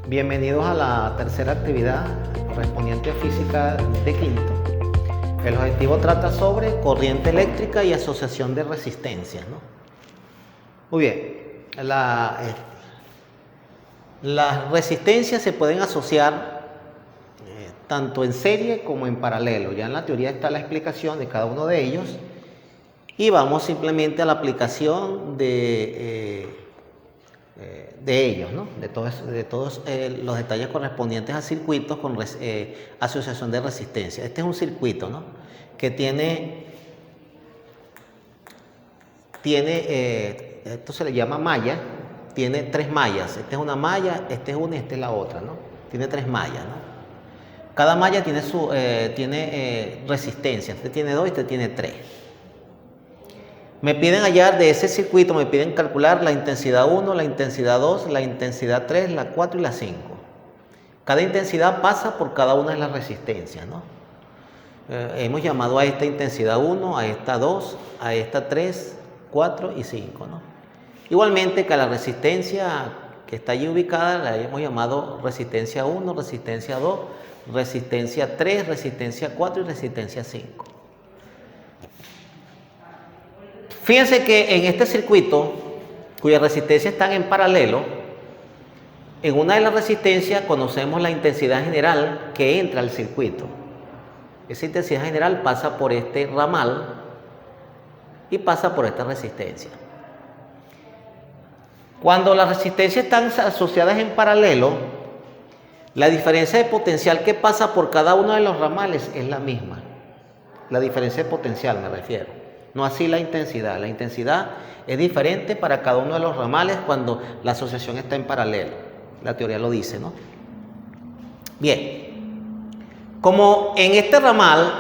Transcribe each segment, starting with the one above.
Bienvenidos a la tercera actividad correspondiente a física de quinto. El objetivo trata sobre corriente eléctrica y asociación de resistencias, ¿no? Muy bien, las resistencias se pueden asociar tanto en serie como en paralelo. Ya en la teoría está la explicación de cada uno de ellos y vamos simplemente a la aplicación de ellos, ¿no? de todos los detalles correspondientes a circuitos con asociación de resistencia. Este es un circuito, ¿no? Que tiene esto se le llama malla, tiene tres mallas. Esta es una malla, esta es una y esta es la otra, ¿no? Tiene tres mallas, ¿no? Cada malla tiene resistencia. Este tiene 2 y este tiene 3. Me piden hallar de ese circuito, me piden calcular la intensidad 1, la intensidad 2, la intensidad 3, la 4 y la 5. Cada intensidad pasa por cada una de las resistencias, ¿no? Hemos llamado a esta intensidad 1, a esta 2, a esta 3, 4 y 5, ¿no? Igualmente que a la resistencia que está allí ubicada la hemos llamado resistencia 1, resistencia 2, resistencia 3, resistencia 4 y resistencia 5. Fíjense que en este circuito, cuyas resistencias están en paralelo, en una de las resistencias conocemos la intensidad general que entra al circuito. Esa intensidad general pasa por este ramal y pasa por esta resistencia. Cuando las resistencias están asociadas en paralelo, la diferencia de potencial que pasa por cada uno de los ramales es la misma. La diferencia de potencial me refiero. No así la intensidad. La intensidad es diferente para cada uno de los ramales cuando la asociación está en paralelo. La teoría lo dice, ¿no? Bien. Como en este ramal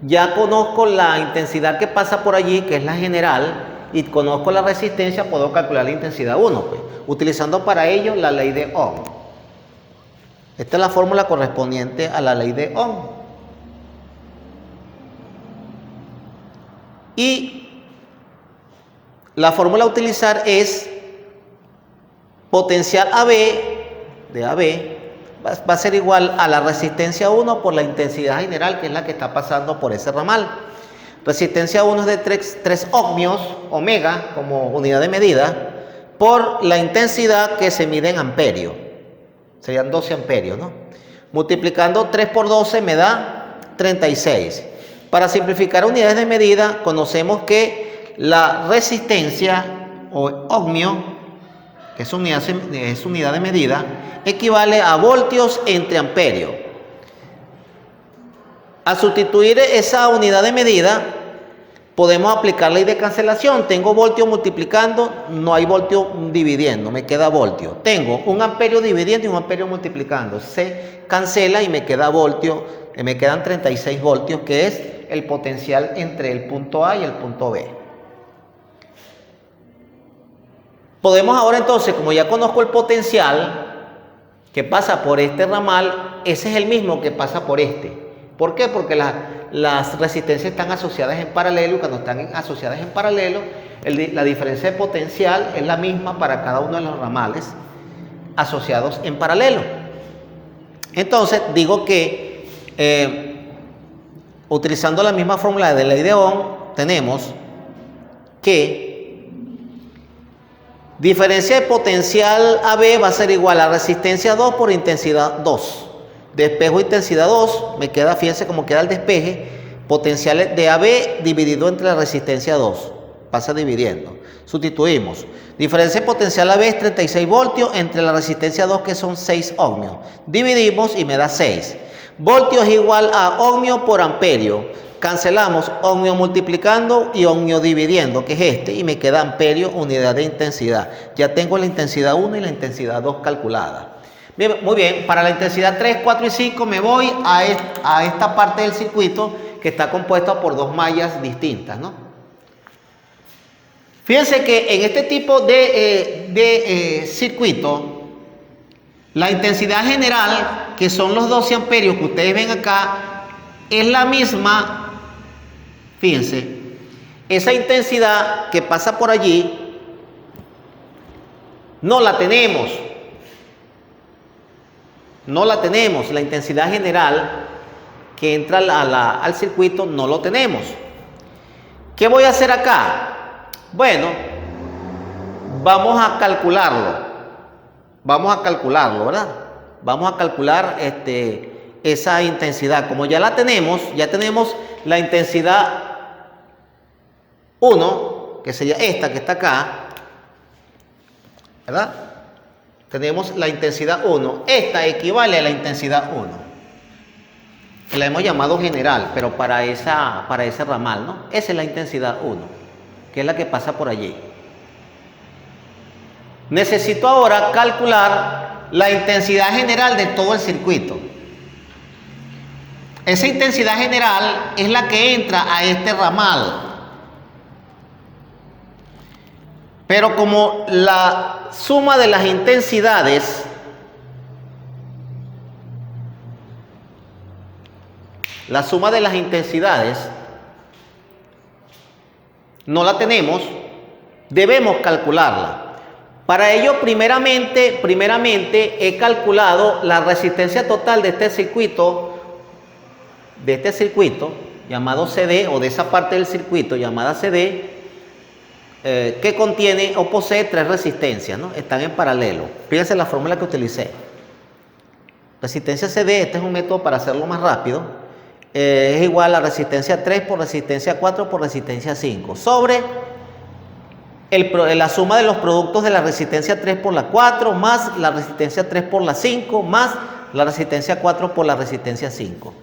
ya conozco la intensidad que pasa por allí, que es la general, y conozco la resistencia, puedo calcular la intensidad 1, pues, utilizando para ello la ley de Ohm. Esta es la fórmula correspondiente a la ley de Ohm. Y la fórmula a utilizar es potencial AB de AB va a ser igual a la resistencia 1 por la intensidad general, que es la que está pasando por ese ramal. Resistencia 1 es de 3 ohmios, omega, como unidad de medida, por la intensidad que se mide en amperios. Serían 12 amperios, ¿no? Multiplicando 3 por 12 me da 36. Para simplificar unidades de medida, conocemos que la resistencia o ohmio, que es unidad de medida, equivale a voltios entre amperios. Al sustituir esa unidad de medida, podemos aplicar ley de cancelación. Tengo voltio multiplicando, no hay voltio dividiendo, me queda voltio. Tengo un amperio dividiendo y un amperio multiplicando. Se cancela y me queda voltio, me quedan 36 voltios, que es el potencial entre el punto A y el punto B. Podemos ahora entonces, como ya conozco el potencial que pasa por este ramal, ese es el mismo que pasa por este. ¿Por qué? Porque las resistencias están asociadas en paralelo y cuando están asociadas en paralelo, la diferencia de potencial es la misma para cada uno de los ramales asociados en paralelo. Entonces, digo que utilizando la misma fórmula de ley de Ohm, tenemos que diferencia de potencial AB va a ser igual a resistencia 2 por intensidad 2. Despejo intensidad 2, me queda, fíjense cómo queda el despeje, potencial de AB dividido entre la resistencia 2, pasa dividiendo. Sustituimos. Diferencia de potencial AB es 36 voltios entre la resistencia 2, que son 6 ohmios. Dividimos y me da 6. Voltios es igual a ohmio por amperio. Cancelamos ohmio multiplicando y ohmio dividiendo, que es este, y me queda amperio, unidad de intensidad. Ya tengo la intensidad 1 y la intensidad 2 calculada. Bien, muy bien, para la intensidad 3, 4 y 5 me voy a esta parte del circuito que está compuesta por dos mallas distintas, ¿no? Fíjense que en este tipo de circuito, la intensidad general, que son los 12 amperios que ustedes ven acá, es la misma. Fíjense, esa intensidad que pasa por allí, no la tenemos. No la tenemos. La intensidad general que entra al circuito no lo tenemos. ¿Qué voy a hacer acá? Bueno, vamos a calcularlo. ¿Verdad? Vamos a calcular esa intensidad. Como ya la tenemos, ya tenemos la intensidad 1, que sería esta que está acá, ¿verdad? Tenemos la intensidad 1. Esta equivale a la intensidad 1. Que la hemos llamado general, pero para ese ramal, ¿no? Esa es la intensidad 1, que es la que pasa por allí. Necesito ahora calcular la intensidad general de todo el circuito. Esa intensidad general es la que entra a este ramal. Pero como la suma de las intensidades no la tenemos, debemos calcularla. Para ello, primeramente he calculado la resistencia total de este circuito llamado CD, o de esa parte del circuito llamada CD, que contiene o posee 3 resistencias, ¿no? Están en paralelo. Fíjense la fórmula que utilicé. Resistencia CD, este es un método para hacerlo más rápido, es igual a resistencia 3 por resistencia 4 por resistencia 5, sobre la suma de los productos de la resistencia 3 por la 4, más la resistencia 3 por la 5, más la resistencia 4 por la resistencia 5.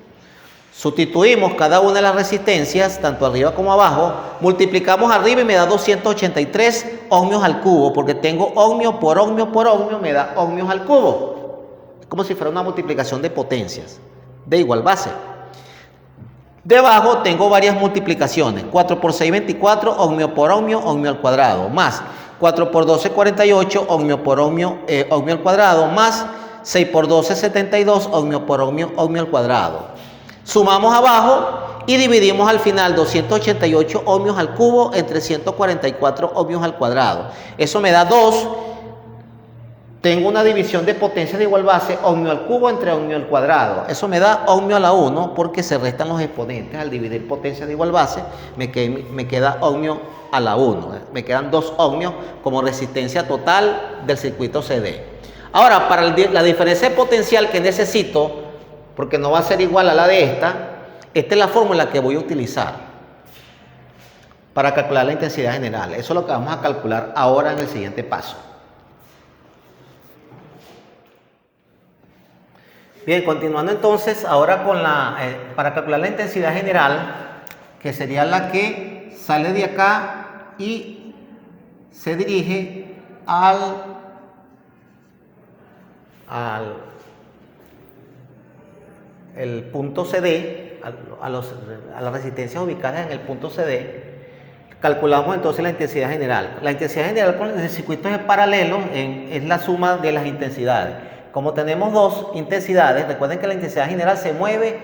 Sustituimos cada una de las resistencias, tanto arriba como abajo, multiplicamos arriba y me da 283 ohmios al cubo, porque tengo ohmio por ohmio por ohmio, me da ohmios al cubo. Es como si fuera una multiplicación de potencias de igual base. Debajo tengo varias multiplicaciones: 4 por 6, 24, ohmio por ohmio, ohmio al cuadrado, más 4 por 12, 48, ohmio por ohmio, ohmio al cuadrado, más 6 por 12, 72, ohmio por ohmio, ohmio al cuadrado. Sumamos abajo y dividimos al final 288 ohmios al cubo entre 144 ohmios al cuadrado. Eso me da 2. Tengo una división de potencias de igual base, ohmio al cubo entre ohmio al cuadrado. Eso me da ohmio a la 1, porque se restan los exponentes al dividir potencias de igual base. Me queda ohmio a la 1. Me quedan 2 ohmios como resistencia total del circuito CD. Ahora, para la diferencia de potencial que necesito, porque no va a ser igual a la de esta es la fórmula que voy a utilizar para calcular la intensidad general. Eso es lo que vamos a calcular ahora en el siguiente paso. Bien, continuando entonces ahora con para calcular la intensidad general, que sería la que sale de acá y se dirige el punto CD, a las resistencias ubicadas en el punto CD. Calculamos entonces la intensidad general. La intensidad general con el circuito es paralelo, es la suma de las intensidades. Como tenemos 2 intensidades, recuerden que la intensidad general se mueve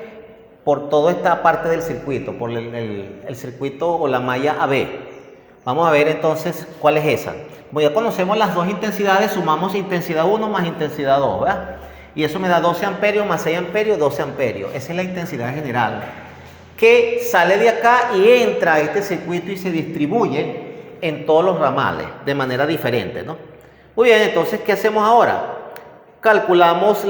por toda esta parte del circuito, por el circuito o la malla AB. Vamos a ver entonces cuál es esa. Como ya conocemos las 2 intensidades, sumamos intensidad 1 más intensidad 2, ¿verdad? Y eso me da 12 amperios más 6 amperios, 12 amperios. Esa es la intensidad general, que sale de acá y entra a este circuito y se distribuye en todos los ramales de manera diferente, ¿no? Muy bien, entonces, ¿qué hacemos ahora? Calculamos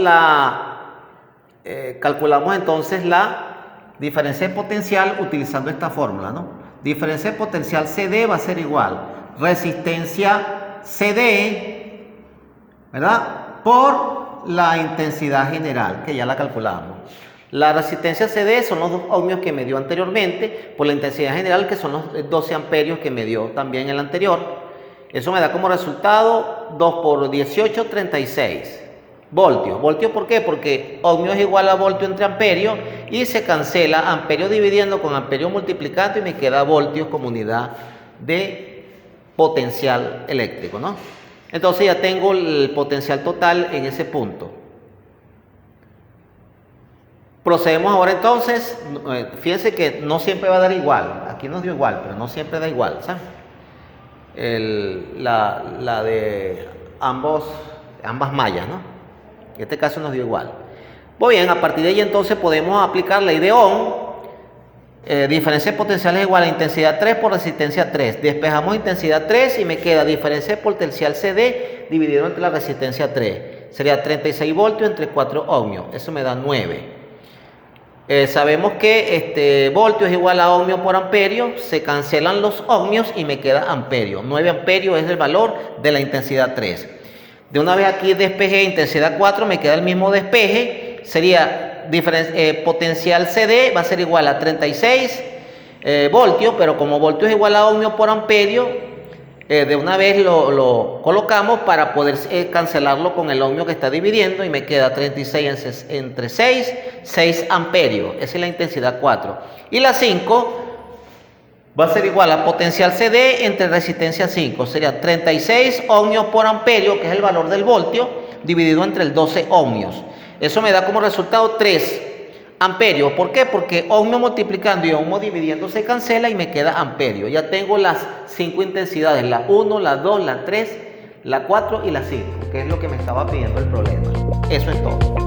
entonces la diferencia de potencial utilizando esta fórmula, ¿no? Diferencia de potencial CD va a ser igual resistencia CD, ¿verdad?, por la intensidad general, que ya la calculamos. La resistencia CD son los 2 ohmios que me dio anteriormente, por la intensidad general, que son los 12 amperios que me dio también el anterior. Eso me da como resultado 2 por 18, 36 voltios. ¿Voltios por qué? Porque ohmio es igual a voltio entre amperio, y se cancela amperio dividiendo con amperio multiplicando y me queda voltios como unidad de potencial eléctrico, ¿no? Entonces ya tengo el potencial total en ese punto. Procedemos ahora entonces. Fíjense que no siempre va a dar igual. Aquí nos dio igual, pero no siempre da igual, ¿sabes? La de ambas mallas, ¿no? En este caso nos dio igual. Muy bien, a partir de ahí entonces podemos aplicar ley de Ohm. Diferencia de potencial es igual a intensidad 3 por resistencia 3. Despejamos intensidad 3 y me queda diferencia de potencial CD dividido entre la resistencia 3. Sería 36 voltios entre 4 ohmios. Eso me da 9. Sabemos que voltio es igual a ohmio por amperio. Se cancelan los ohmios y me queda amperio. 9 amperios es el valor de la intensidad 3. De una vez aquí despejé intensidad 4, me queda el mismo despeje. Sería potencial CD va a ser igual a 36 voltios, pero como voltio es igual a ohmio por amperio, de una vez lo colocamos para poder cancelarlo con el ohmio que está dividiendo y me queda 36 entre 6 amperios. Esa es la intensidad 4. Y la 5 va a ser igual a potencial CD entre resistencia 5. Sería 36 ohmios por amperio, que es el valor del voltio, dividido entre el 12 ohmios. Eso me da como resultado 3 amperios. ¿Por qué? Porque ohmio multiplicando y ohmio dividiendo se cancela y me queda amperio. Ya tengo las 5 intensidades, la 1, la 2, la 3, la 4 y la 5, que es lo que me estaba pidiendo el problema. Eso es todo.